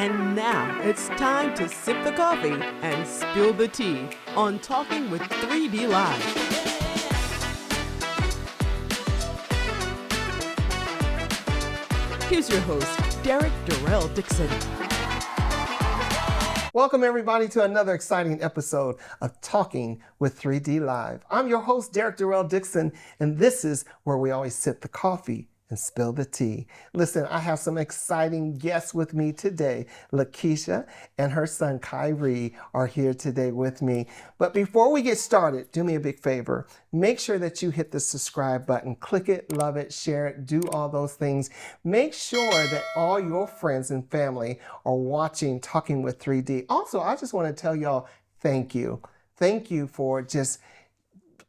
And now it's time to sip the coffee and spill the tea on Talking with 3D Live. Here's your host, Derrick Dixon. Welcome everybody to another exciting episode of Talking with 3D Live. I'm your host, Derrick Dixon, and this is where we always sip the coffee and spill the tea. Listen, I have some exciting guests with me today. Lakeisha and her son Kyrie are here today with me. But before we get started, do me a big favor. Make sure that you hit the subscribe button. Click it, love it, share it, do all those things. Make sure that all your friends and family are watching Talking with 3D. Also, I just want to tell y'all thank you. Thank you for just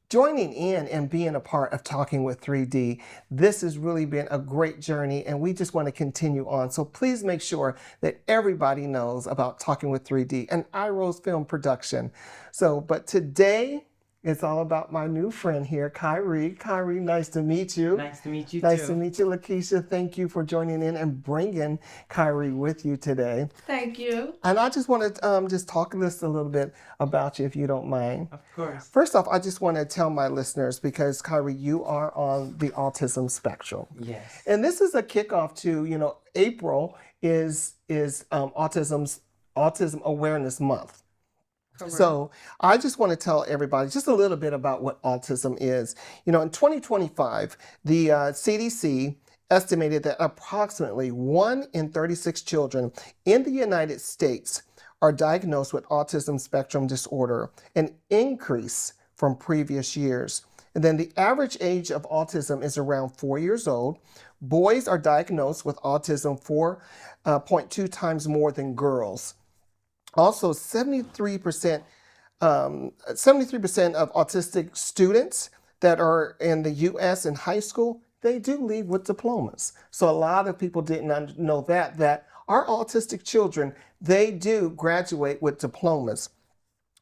joining in and being a part of Talking with 3D. This has really been a great journey and we just want to continue on. So please make sure that everybody knows about Talking with 3D and iRose Film Production. But today it's all about my new friend here, Kyrie. Kyrie, nice to meet you. Nice to meet you Nice too. to meet you, Lakeisha. Thank you for joining in and bringing Kyrie with you today. Thank you. And I just want to just talk just a little bit about you, if you don't mind. Of course. First off, I just want to tell my listeners, because Kyrie, you are on the autism spectrum. Yes. And this is a kickoff to, April is Autism Awareness Month. Correct. So I just want to tell everybody just a little bit about what autism is. In 2025, the CDC estimated that approximately 1 in 36 children in the United States are diagnosed with autism spectrum disorder, an increase from previous years. And then the average age of autism is around 4 years old. Boys are diagnosed with autism 4.2 times more than girls. Also, 73% of autistic students that are in the U.S. in high school, they do leave with diplomas. So a lot of people didn't know that our autistic children, they do graduate with diplomas.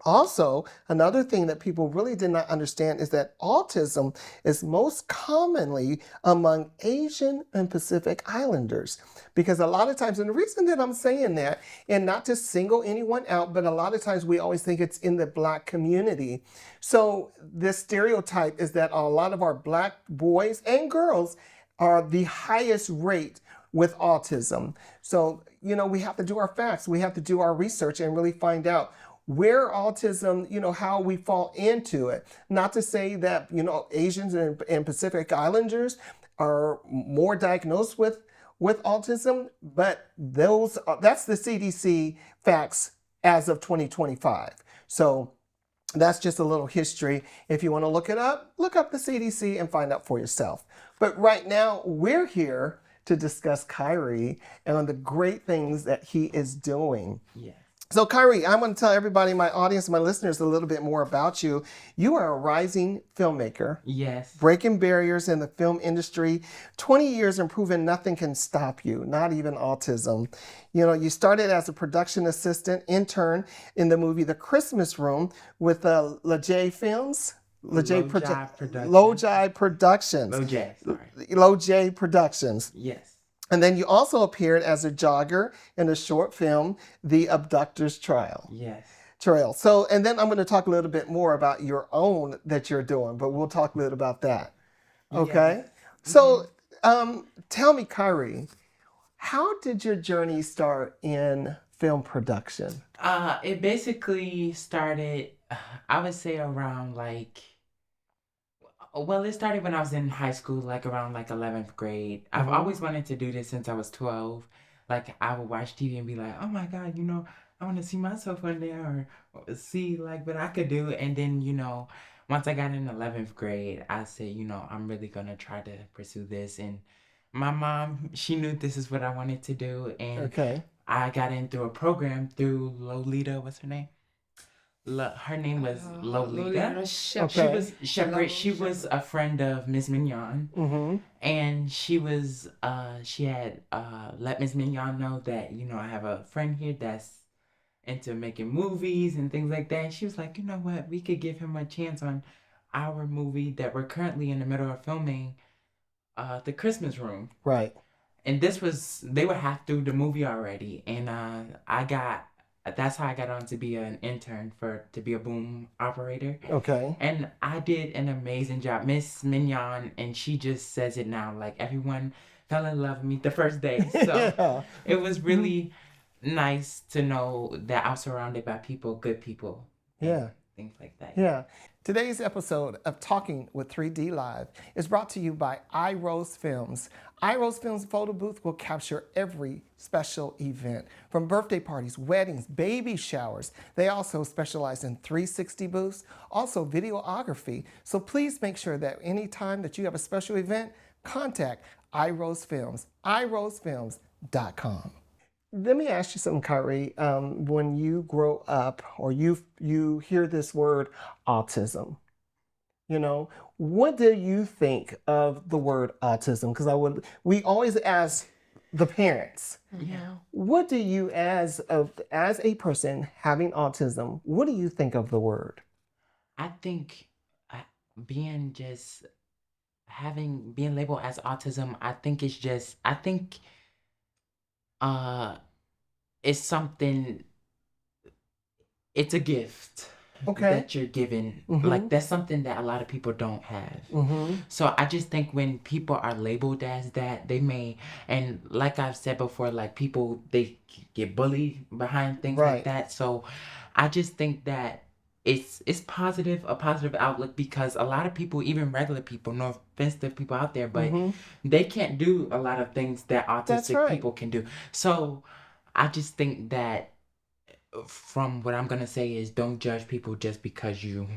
Also, another thing that people really did not understand is that autism is most commonly among Asian and Pacific Islanders. Because a lot of times, and the reason that I'm saying that, and not to single anyone out, but a lot of times we always think it's in the Black community. So this stereotype is that a lot of our Black boys and girls are the highest rate with autism. So, we have to do our facts. We have to do our research and really find out where autism, how we fall into it. Not to say that, Asians and Pacific Islanders are more diagnosed with autism, but that's the CDC facts as of 2025. So that's just a little history. If you want to look it up, look up the CDC and find out for yourself. But right now, we're here to discuss Kyrie and the great things that he is doing. Yes. So Kyrie, I'm going to tell everybody, my audience, my listeners, a little bit more about you. You are a rising filmmaker. Yes. Breaking barriers in the film industry. 20 years and proving nothing can stop you, not even autism. You started as a production assistant, intern in the movie The Christmas Room with LoJai Films. LoJai Productions. LoJai, LoJai Productions. Yes. And then you also appeared as a jogger in a short film, The Abductors Trail. Yes. So, and then I'm going to talk a little bit more about your own that you're doing, but we'll talk a little about that. Okay? Yes. So, tell me, Kyrie, how did your journey start in film production? It basically started, I would say around it started when I was in high school, around 11th grade. Mm-hmm. I've always wanted to do this since I was 12. I would watch TV and be like, oh my God, I want to see myself on there or see what I could do. And then, once I got in 11th grade, I said, I'm really going to try to pursue this. And my mom, she knew this is what I wanted to do. And Okay. I got in through a program through Lolita, what's her name? Her name was Lolita. She was Shepherd. She was a friend of Miss Mignon, Mm-hmm. and she had let Miss Mignon know that I have a friend here that's into making movies and things like that. And she was like, you know what, we could give him a chance on our movie that we're currently in the middle of filming, The Christmas Room. Right. and they were half through the movie already, and that's how I got on to be an intern to be a boom operator. Okay. And I did an amazing job. Miss Mignon, and she just says it now, like everyone fell in love with me the first day. So Yeah. it was really nice to know that I was surrounded by good people. Yeah. Things like that. Yeah. Today's episode of Talking with 3D Live is brought to you by iRose Films. iRose Films photo booth will capture every special event, from birthday parties, weddings, baby showers. They also specialize in 360 booths, also videography. So please make sure that anytime that you have a special event, contact iRose Films, irosefilms.com. Let me ask you something, Kyrie. When you grow up or you hear this word autism, what do you think of the word autism? Because we always ask the parents. Yeah. What do you, as a person having autism, what do you think of the word? I think being labeled as autism, it's something, it's a gift that you're given. Like, that's something that a lot of people don't have. So I just think when people are labeled as that, they may, and like I've said before, like they get bullied behind things like that. So I just think that it's a positive outlook, because a lot of people, even regular people, no offense to people out there, but they can't do a lot of things that autistic people can do. So I just think that, from what I'm gonna say, is don't judge people just because you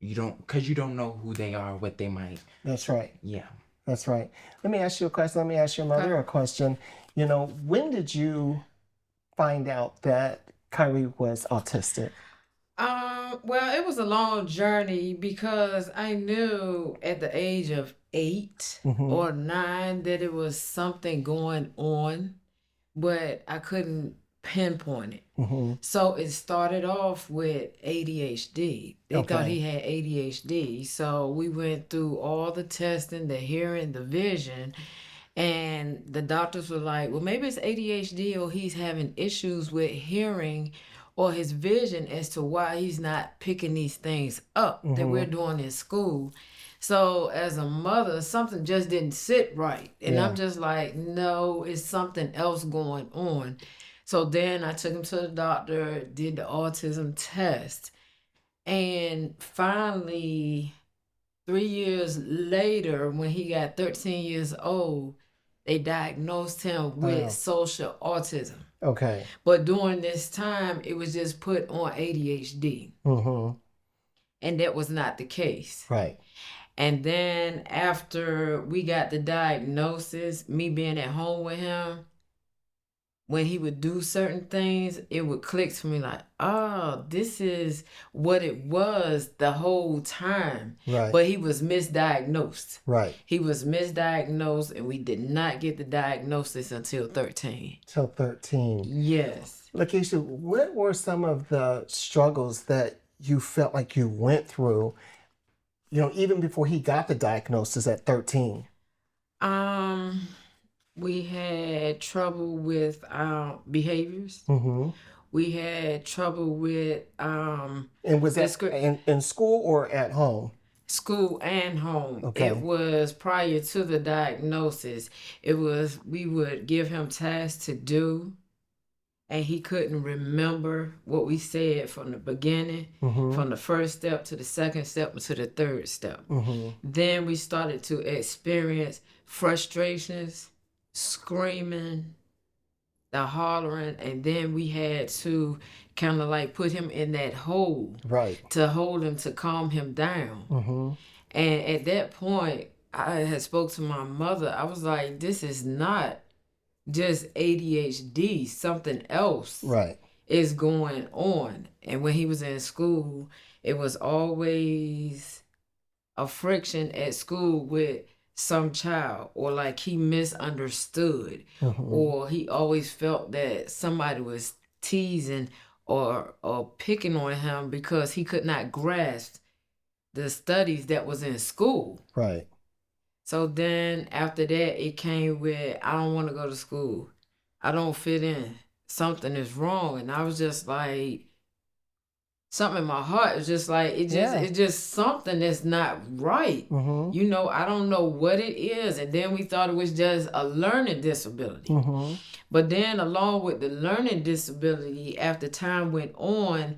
don't know who they are, what they might. That's right. Yeah. That's right. Let me ask you a question. Let me ask your mother a question. When did you find out that Kyrie was autistic? Well, it was a long journey, because I knew at the age of 8 or 9 that it was something going on, but I couldn't pinpoint it. So it started off with ADHD. They thought he had ADHD. So we went through all the testing, the hearing, the vision, and the doctors were like, well, maybe it's ADHD, or he's having issues with hearing or his vision, as to why he's not picking these things up that we're doing in school. So as a mother, something just didn't sit right. And I'm just like, no, it's something else going on. So then I took him to the doctor, did the autism test. And finally, 3 years later, when he got 13 years old, they diagnosed him with social autism. Okay. But during this time, it was just put on ADHD. And that was not the case. Right. And then after we got the diagnosis, me being at home with him, when he would do certain things, it would click for me like, oh, this is what it was the whole time. Right. But he was misdiagnosed. Right. He was misdiagnosed, and we did not get the diagnosis until 13. Till 13. Yes. Lakeisha, what were some of the struggles that you felt like you went through, even before he got the diagnosis at 13? We had trouble with behaviors. We had trouble with and was that in school or at home? School and home. Okay. It was prior to the diagnosis. We would give him tasks to do, and he couldn't remember what we said from the beginning, from the first step to the second step to the third step. Then we started to experience frustrations, screaming, the hollering, and then we had to kind of like put him in that hole, to hold him, to calm him down. And at that point, I had spoke to my mother. I was like, this is not just ADHD, something else is going on. And when he was in school, it was always a friction at school with some child, or like he misunderstood, or he always felt that somebody was teasing or picking on him because he could not grasp the studies that was in school. Right. So then after that, it came with, I don't want to go to school. I don't fit in. Something is wrong. And I was just like, something in my heart is just like, it's just something that's not right. You know, I don't know what it is. And then we thought it was just a learning disability. But then along with the learning disability, after time went on,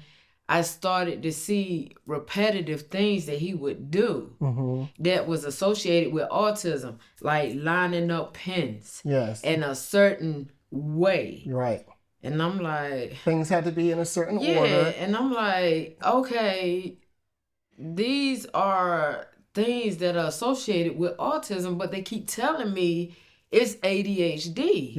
I started to see repetitive things that he would do that was associated with autism, like lining up pens in a certain way. Right. And I'm like, things had to be in a certain order. And I'm like, okay, these are things that are associated with autism, but they keep telling me it's ADHD.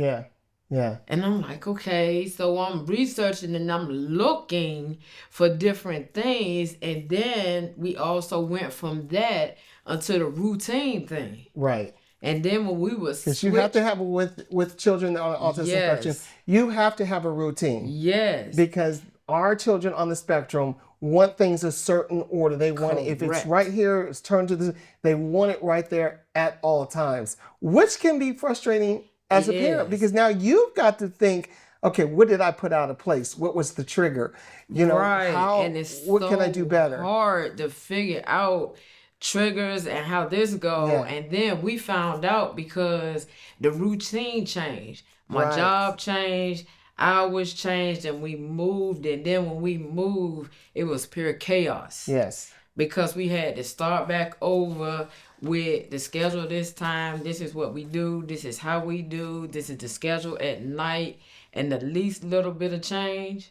Yeah. And I'm like, okay, so I'm researching and I'm looking for different things. And then we also went from that unto the routine thing. Right. And then when we was, because you have to have with children on the autism spectrum, you have to have a routine. Yes. Because our children on the spectrum want things a certain order. They want it, if it's right here, it's turned to this. They want it right there at all times, which can be frustrating as a parent, because now you've got to think, okay, what did I put out of place? What was the trigger? You know, how, and it's what can I do better? Hard to figure out triggers and how this go. And then we found out because the routine changed. My job changed, hours changed, and we moved. And then when we moved, it was pure chaos. Yes. Because we had to start back over with the schedule this time. This is what we do. This is how we do. This is the schedule at night. And the least little bit of change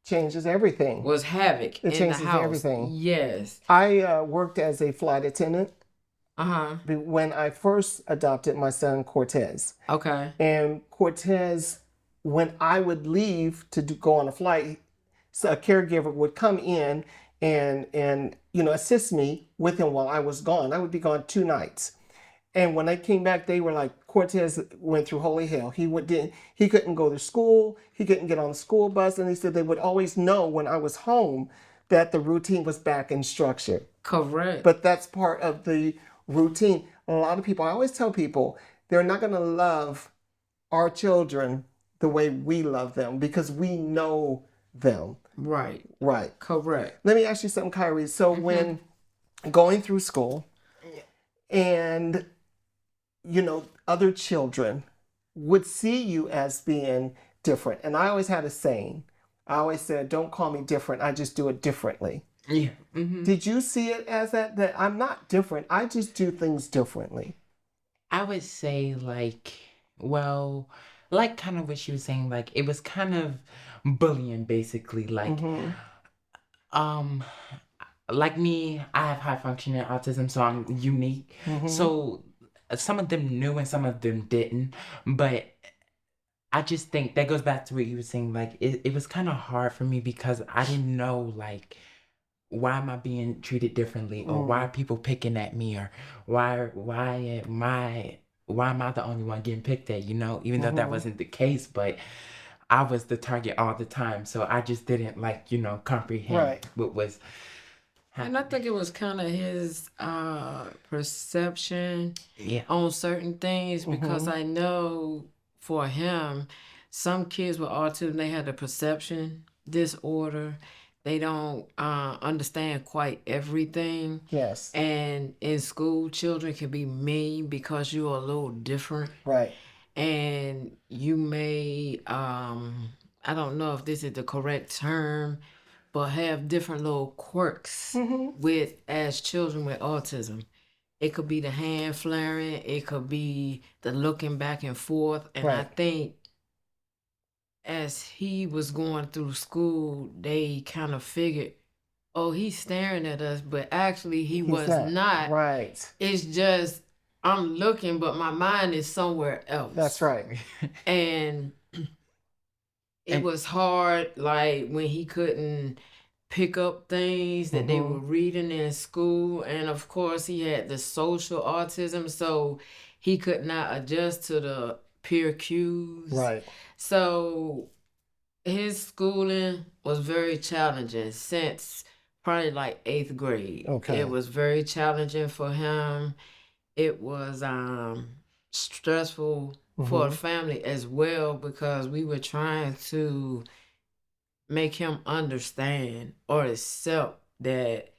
changes everything. Was havoc in the house. Everything. Yes. I worked as a flight attendant. When I first adopted my son Cortez. Okay. And Cortez, when I would leave to go on a flight, so a caregiver would come in and you know, assist me with him while I was gone. I would be gone 2 nights. And when I came back, they were like, Cortez went through holy hell. He couldn't go to school. He couldn't get on the school bus. And they said they would always know when I was home that the routine was back in structure. Correct. But that's part of the routine. A lot of people, I always tell people, they're not going to love our children the way we love them because we know them. Right. Correct. Let me ask you something, Kyrie. So when going through school and, you know, other children would see you as being different. And I always had a saying. I always said, don't call me different. I just do it differently. Yeah. Did you see it as that I'm not different. I just do things differently? I would say like, well, like kind of what she was saying, like it was kind of bullying basically. Like, like me, I have high functioning autism, so I'm unique. So some of them knew and some of them didn't. But I just think that goes back to what you were saying. Like it was kind of hard for me because I didn't know like, why am I being treated differently, or why are people picking at me, or why am I the only one getting picked at, you know, even though that wasn't the case, but I was the target all the time. So I just didn't like, you know, comprehend what was happening. And I think it was kind of his perception on certain things, because I know for him, some kids with autism, they had a perception disorder. They don't understand quite everything. Yes. And in school, children can be mean because you're a little different. Right. And you may, I don't know if this is the correct term, but have different little quirks as children with autism. It could be the hand flaring. It could be the looking back and forth. And I think as he was going through school, they kind of figured, oh, he's staring at us, but actually he's was not. Right. It's just, I'm looking, but my mind is somewhere else. That's right. And it was hard, like when he couldn't pick up things that they were reading in school. And of course, he had the social autism, so he could not adjust to the peer cues. Right. So his schooling was very challenging since probably like 8th grade. Okay. It was very challenging for him. it was stressful for the family as well, because we were trying to make him understand or accept that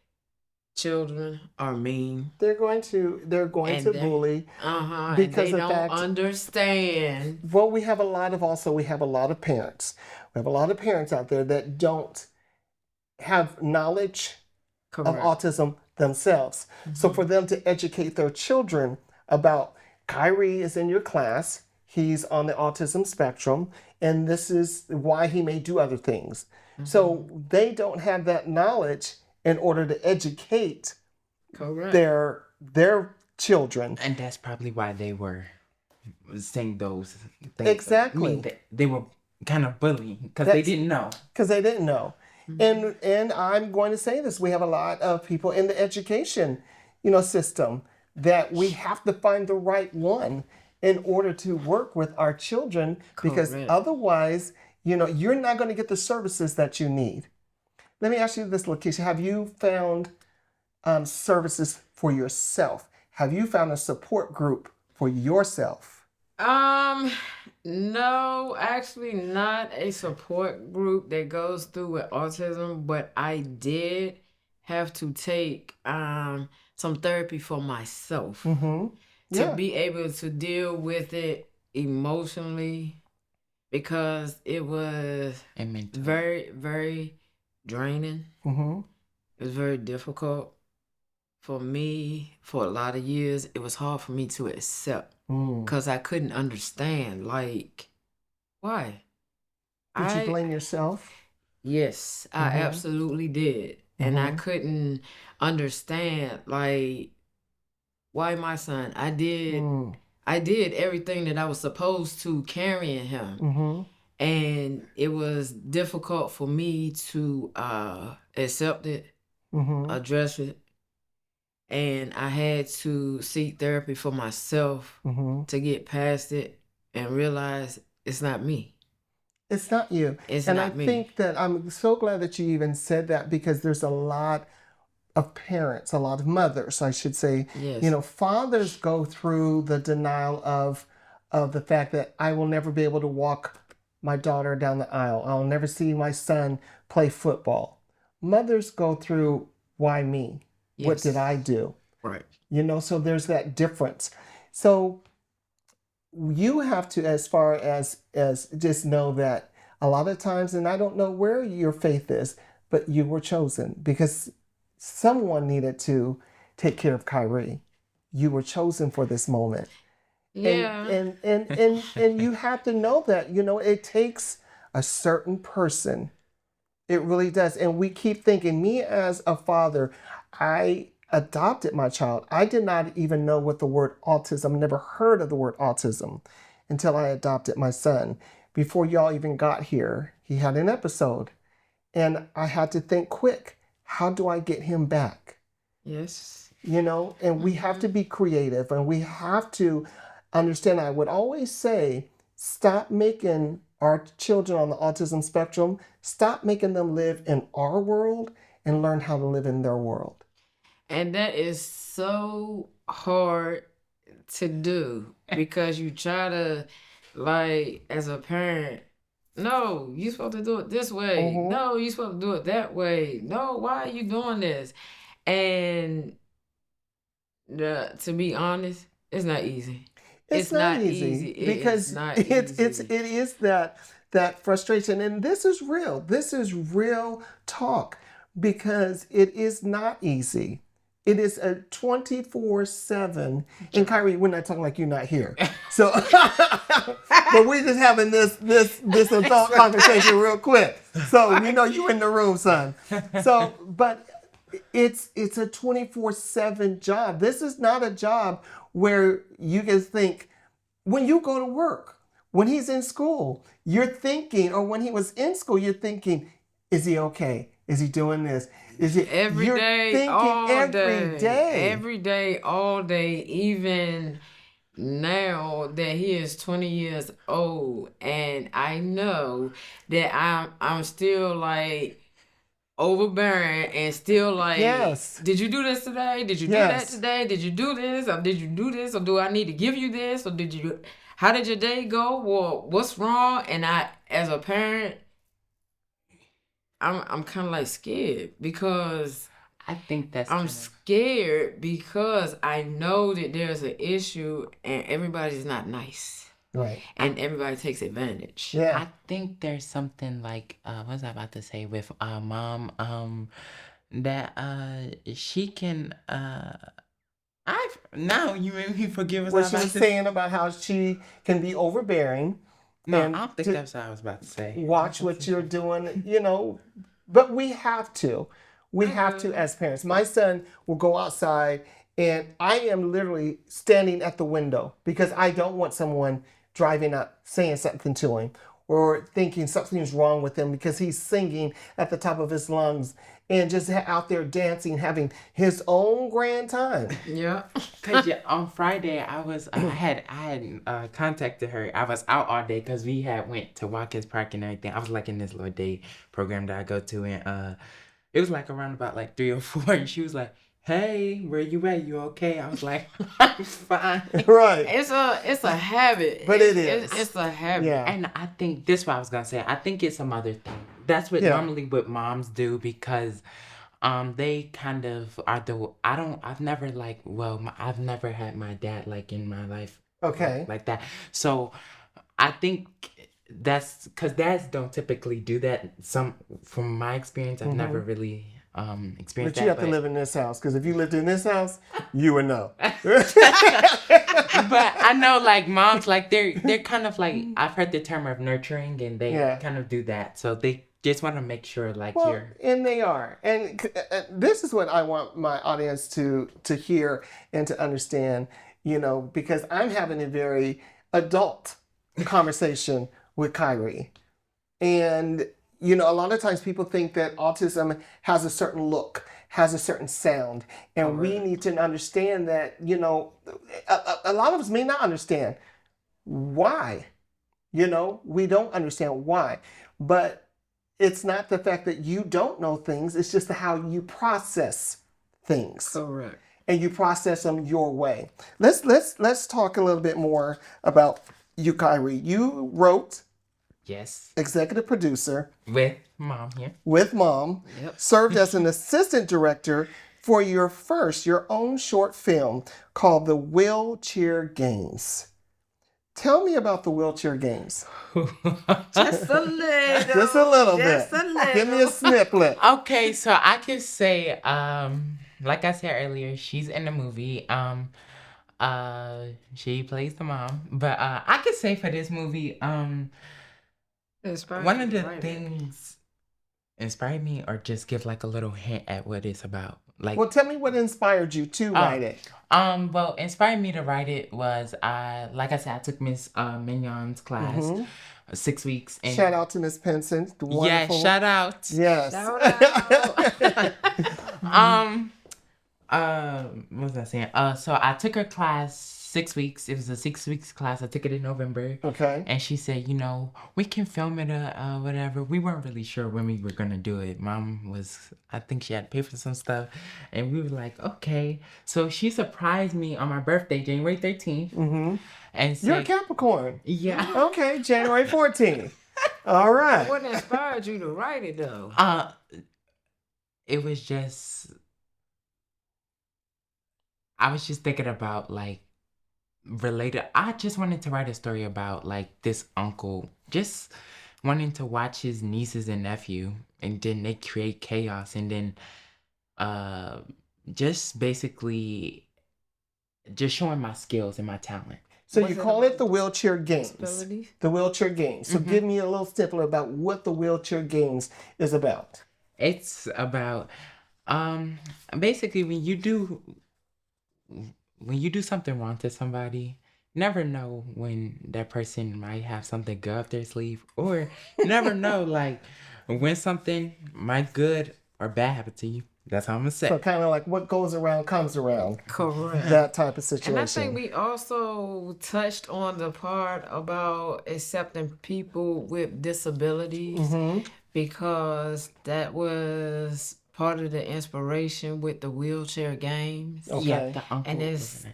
children are mean. They're going to bully And because they of don't fact. understand. Well, we have a lot of parents. We have a lot of parents out there that don't have knowledge Correct. of autism themselves. So for them to educate their children about Kyrie is in your class, he's on the autism spectrum, and this is why he may do other things. So they don't have that knowledge in order to educate Correct. their children. And that's probably why they were saying those things. Exactly. I mean, they were kind of bullying because they didn't know. And I'm going to say this: we have a lot of people in the education, system that we have to find the right one in order to work with our children, because Correct. otherwise, you're not going to get the services that you need. Let me ask you this, Lakeisha: have you found services for yourself? Have you found a support group for yourself? No, actually not a support group that goes through with autism, but I did have to take some therapy for myself to be able to deal with it emotionally, because it was very, very draining. It was very difficult for me for a lot of years. It was hard for me to accept, because I couldn't understand, like, why? Did you blame yourself? Yes, I absolutely did. And I couldn't understand, like, why my son? I did everything that I was supposed to carrying him. And it was difficult for me to accept it, address it. And I had to seek therapy for myself to get past it and realize it's not me. It's not you. And I think that I'm so glad that you even said that, because there's a lot of parents, a lot of mothers, I should say. Yes. Fathers go through the denial of the fact that I will never be able to walk my daughter down the aisle. I'll never see my son play football. Mothers go through, why me? Yes. What did I do? Right. So there's that difference. So you have to, as far as just know that a lot of times, and I don't know where your faith is, but you were chosen because someone needed to take care of Kyrie. You were chosen for this moment. Yeah. And you have to know that, it takes a certain person. It really does. And we keep thinking, me as a father, I adopted my child. I did not even know what the word autism, never heard of the word autism until I adopted my son. Before y'all even got here, he had an episode. And I had to think quick, how do I get him back? Yes. And we have to be creative, and we have to understand. I would always say, stop making our children on the autism spectrum, stop making them live in our world and learn how to live in their world. And that is so hard to do, because you try to, like, as a parent, no, you're supposed to do it this way. No, you're supposed to do it that way. No, why are you doing this? And to be honest, it's not easy. It's not easy because it is that frustration, and this is real. This is real talk, because it is not easy. It is a 24/7. And Kyrie, we're not talking like you're not here. So, but we're just having this adult conversation real quick. So you in the room, son. So, but it's a 24/7 job. This is not a job where you can think, when you go to work, when he's in school, you're thinking, or when he was in school, you're thinking, is he okay? Is he doing this? Is it every day, all every day? Every day, all day, even now that he is 20 years old, and I know that I'm still like, overbearing and still like, Yes. did you do this today? Did you do that today? Did you do this? Or did you do this? Or do I need to give you this? Or how did your day go? Well, what's wrong? And I, as a parent, I'm kind of like scared because I think that's I'm scared because I know that there's an issue and everybody's not nice. Right. And everybody takes advantage. Yeah. I think there's something like what was I about to say with mom that she can now you made me forgive us. What she was saying about how she can be overbearing. No, and I don't think that's what I was about to say. Watch what you're doing, but we have to. We have to as parents. My son will go outside and I am literally standing at the window because I don't want someone driving up saying something to him or thinking something's wrong with him because he's singing at the top of his lungs and just out there dancing, having his own grand time. Yeah. Cause on Friday I had contacted her. I was out all day because we had went to Watkins Park and everything. I was like in this little day program that I go to, and it was like around about like 3 or 4, and she was like, "Hey, where you at? You okay?" I was like, "I'm fine." Right. It's a habit. But it is. It's a habit. Yeah. And I think this is what I was gonna say. I think it's a mother thing. That's what normally what moms do because they kind of are I've never I've never had my dad like in my life. Okay. Like that. So I think that's because dads don't typically do that. From my experience, I've never really experienced But you have to live in this house because if you lived in this house, you would know. But I know like moms, like they're kind of like, I've heard the term of nurturing, and they kind of do that. So they just want to make sure like you're. And they are. And this is what I want my audience to hear and to understand, because I'm having a very adult conversation with Kyrie. And, a lot of times people think that autism has a certain look, has a certain sound. And we need to understand that, a lot of us may not understand why. We don't understand why. But it's not the fact that you don't know things. It's just how you process things. Correct. And you process them your way. Let's talk a little bit more about you, Kyrie. You wrote. Yes. Executive producer. With mom here. With mom. Yep. Served as an assistant director for your own short film called The Wheelchair Games. Tell me about the Wheelchair Games. Just a little. Just a little Just bit. a little. Give me a snippet. Okay, so I could say, like I said earlier, she's in the movie. She plays the mom. But I could say for this movie, one of the things inspired me, or just give like a little hint at what it's about. Like, well, tell me what inspired you to write it. Well, inspired me to write it was like I said, I took Miss Mignon's class, 6 weeks. And shout out to Miss Penson. Yeah, shout out. Yes. Shout out. What was I saying? So I took her class 6 weeks. It was a 6 weeks class. I took it in November. Okay. And she said, we can film it, whatever. We weren't really sure when we were gonna do it. Mom I think she had to pay for some stuff, and we were like, okay. So she surprised me on my birthday, January 13th. Mm-hmm. And said, you're a Capricorn. Yeah. Okay, January 14th. All right. What inspired you to write it though? It was just, I was just thinking about like related. I just wanted to write a story about like this uncle just wanting to watch his nieces and nephew, and then they create chaos, and then just basically just showing my skills and my talent. So you call it the Wheelchair Games. Disabilities? The Wheelchair Games. So give me a little snippet about what the Wheelchair Games is about. It's about basically when you do something wrong to somebody, you never know when that person might have something good up their sleeve, or you never know like when something might good or bad happen to you. That's how I'm gonna say. So kind of like what goes around comes around. Correct. That type of situation. And I think we also touched on the part about accepting people with disabilities, because that was part of the inspiration with the wheelchair games. Okay. Yeah, the uncle. And it's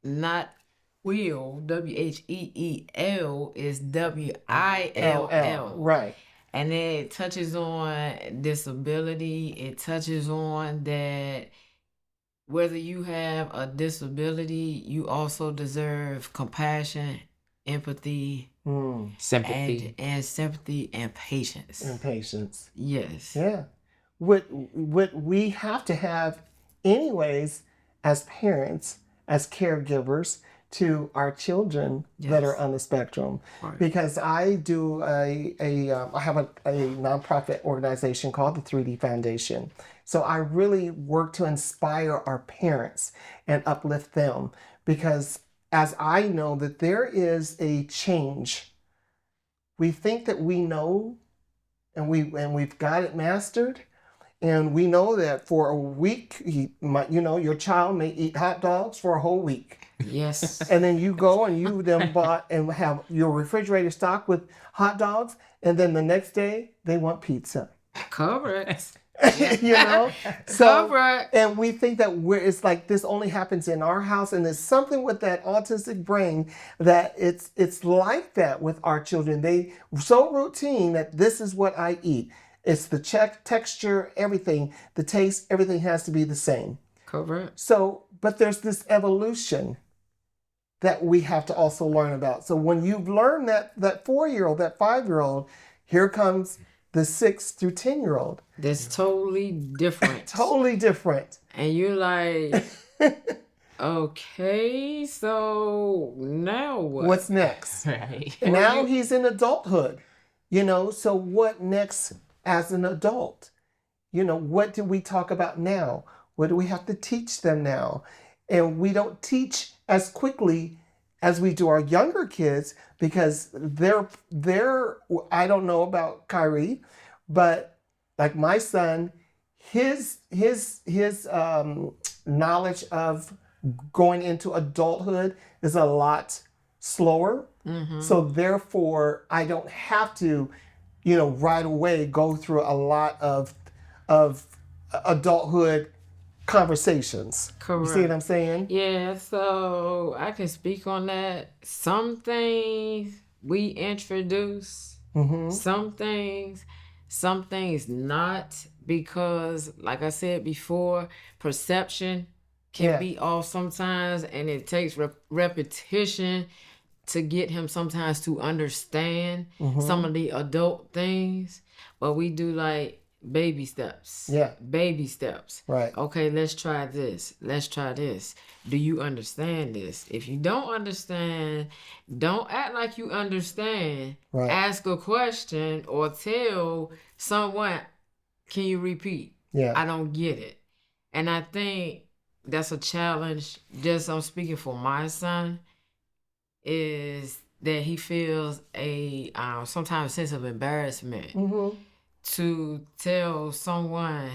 not wheel, WHEEL, is WILL. Right. And it touches on disability. It touches on that whether you have a disability, you also deserve compassion, empathy, sympathy, and sympathy and patience. And patience. Yes. Yeah. What we have to have anyways as parents, as caregivers to our children that are on the spectrum. Right. Because I do I have a nonprofit organization called the 3D Foundation. So I really work to inspire our parents and uplift them, because as I know that there is a change. We think that we know and we've got it mastered. And we know that for a week, your child may eat hot dogs for a whole week. Yes. And then you go and you then bought and have your refrigerator stocked with hot dogs. And then the next day, they want pizza. Correct. So, Correct. and we think that it's like this only happens in our house. And there's something with that autistic brain that it's like that with our children. They so routine that this is what I eat. It's the texture, everything, the taste, everything has to be the same. Correct. So, but there's this evolution that we have to also learn about. So when you've learned that 4-year-old, that 5-year-old, here comes the 6 through 10-year-old. That's totally different. Totally different. And you're like, okay, so now what? What's next? right? Now he's in adulthood. So what next as an adult? What do we talk about now? What do we have to teach them now? And we don't teach as quickly as we do our younger kids, because they're I don't know about Kyrie, but like my son, his knowledge of going into adulthood is a lot slower. Mm-hmm. So therefore, I don't have to, right away go through a lot of adulthood conversations. Correct. You see what I'm saying? Yeah, so I can speak on that. Some things we introduce, some things not, because like I said before, perception can be off sometimes, and it takes repetition to get him sometimes to understand some of the adult things. But we do like baby steps. Yeah. Baby steps. Right. Okay, let's try this. Let's try this. Do you understand this? If you don't understand, don't act like you understand. Right. Ask a question or tell someone, can you repeat? Yeah. I don't get it. And I think that's a challenge, just I'm speaking for my son, is that he feels a sometimes sense of embarrassment to tell someone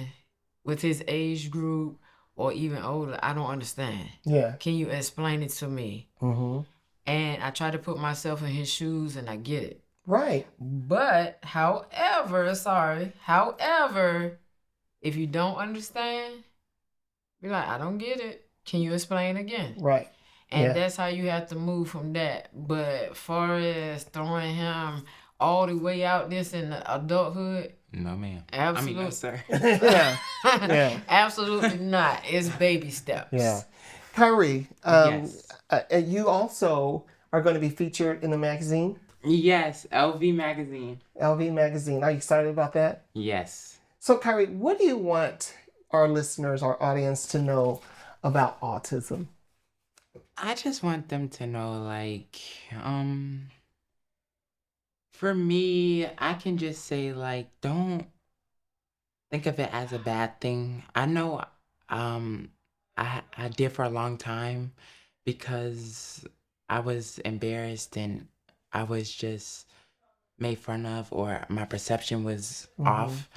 with his age group or even older, I don't understand. Yeah. Can you explain it to me? And I try to put myself in his shoes, and I get it. Right. But however, if you don't understand, be like, I don't get it. Can you explain again? Right. And that's how you have to move from that. But far as throwing him all the way out this in the adulthood, No, ma'am. absolutely. I mean, no, sir. Yeah. Absolutely not. It's baby steps. Yeah. Kyrie, Yes. You also are going to be featured in the magazine, Yes, LV Magazine. LV Magazine. Are you excited about that? Yes. So, Kyrie, what do you want our listeners, our audience to know about autism? I just want them to know, like, for me, I can just say, like, don't think of it as a bad thing. I know I did for a long time because I was embarrassed and I was just made fun of, or my perception was off.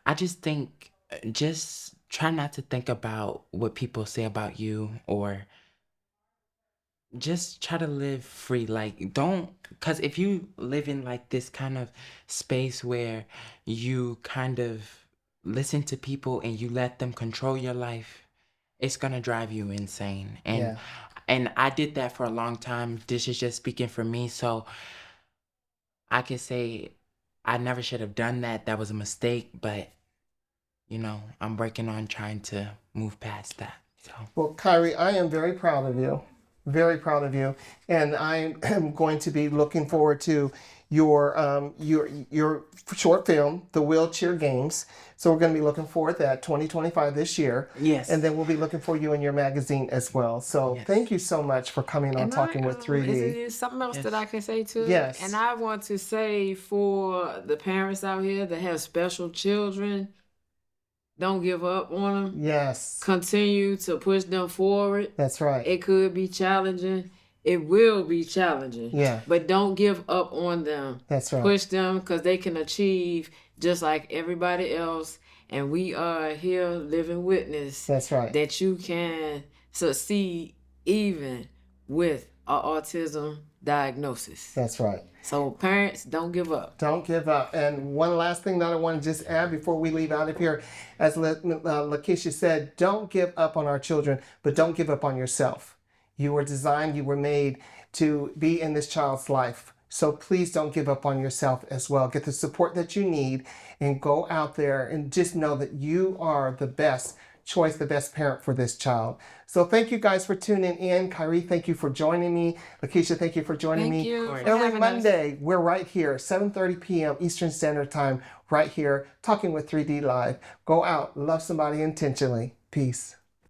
I just think, just try not to think about what people say about you, or just try to live free. Like, don't, because if you live in like this kind of space where you kind of listen to people and you let them control your life, it's gonna drive you insane. And I did that for a long time. This is just speaking for me, so I can say I never should have done that. That was a mistake, but I'm working on trying to move past that. So. Well, Kyrie, I am very proud of you. Very proud of you. And I am going to be looking forward to your short film, The Wheelchair Games. So we're going to be looking forward to that 2025 this year. Yes. And then we'll be looking for you in your magazine as well. So Thank you so much for coming on Talking with 3D. Is there something else that I can say too? Yes. And I want to say for the parents out here that have special children, don't give up on them. Yes. Continue to push them forward. That's right. It could be challenging. It will be challenging. Yeah. But don't give up on them. That's right. Push them because they can achieve just like everybody else. And we are here living witness. That's right. That you can succeed even with an autism diagnosis. That's right. So parents, don't give up. Don't give up. And one last thing that I want to just add before we leave out of here, as Lakeisha said, don't give up on our children, but don't give up on yourself. You were designed, you were made to be in this child's life. So please don't give up on yourself as well. Get the support that you need and go out there and just know that you are the best choice, the best parent for this child. So thank you guys for tuning in. Kyrie, thank you for joining me. Lakeisha, thank you for joining me. Thank you for Every having Monday, us. we're right here, 7:30 p.m. Eastern Standard Time, right here, Talking with 3D Live. Go out, love somebody intentionally. Peace.